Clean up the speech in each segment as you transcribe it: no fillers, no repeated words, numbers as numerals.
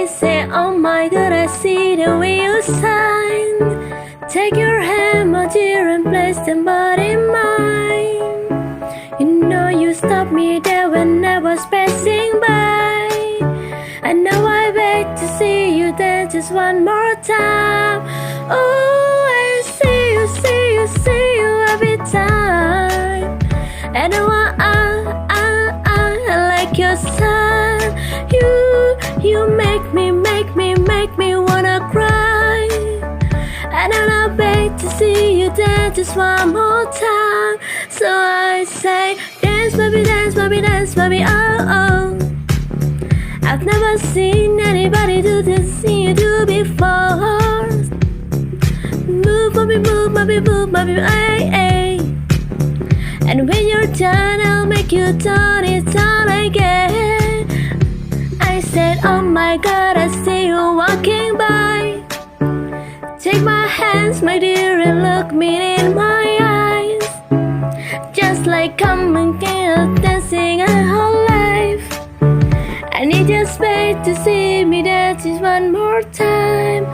I say, oh my God, I see the way you shine. Take your hand, my dear, and place them both in mine. You know you stopped me there when I was passing by. I know I beg to see you there just one more time. Oh, I see you, see you, see you every time. And I like your smile. You make me wanna cry. And I beg to see you there just one more time. So I say, dance, baby, dance, baby, dance, baby, oh, oh. I've never seen anybody do this you do before. Move, baby, move, baby, move, baby, ay, ay. And when you're done, I'll make you turn it on again. I said, oh my God, I see you walking by. Take my hands, my dear, and look me in my eyes. Just like come and get dancing a whole life. I need your space to see me dance just one more time.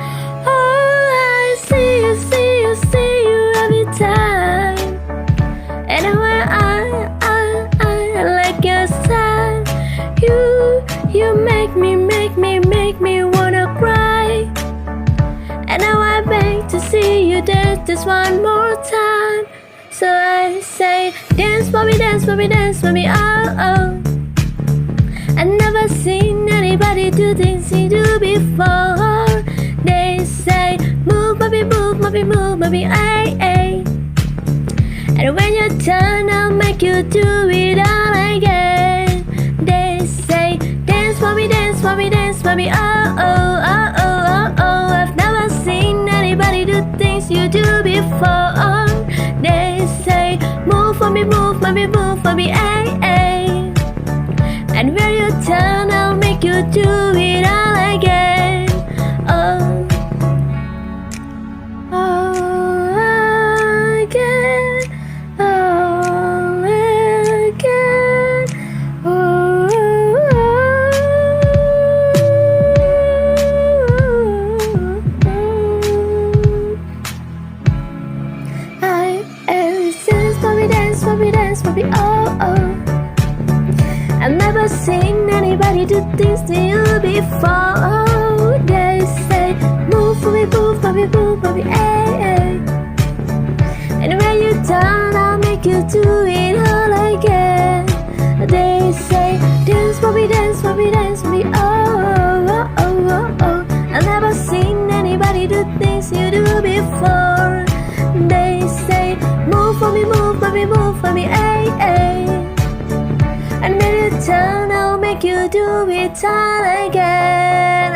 Oh, I see you, see you, see you every time. And I like your style. You make me wanna cry. And now I beg to see you dance just one more time. So I say, dance for me, dance for me, dance for me, oh, oh. I've never seen anybody do things you do before. They say, move, baby, move, baby, move, baby, ay, ay. And when you're done, I'll make you do it all again. They say, dance for me, dance for me, dance for me, oh, oh, oh, oh, oh, oh. I've never seen anybody do things you do before. They say, move for me, move, baby, move for me, ay, ay. And when you turn, I'll make you do it all again. Oh, oh, again, oh, again, oh, I dance for me, dance for me, dance for me, oh, oh. I've never seen anybody do things to you before. They say, move for me, move for me, move for me, ay, ay. And when you're done, I'll make you do it all again. They say, dance for me, dance for me, dance for me, oh, oh, oh, oh, oh. I've never seen anybody do things you do before. They say, move for me, move for me, move for me, ay, ay. And when you turn, I'll make you do it all again.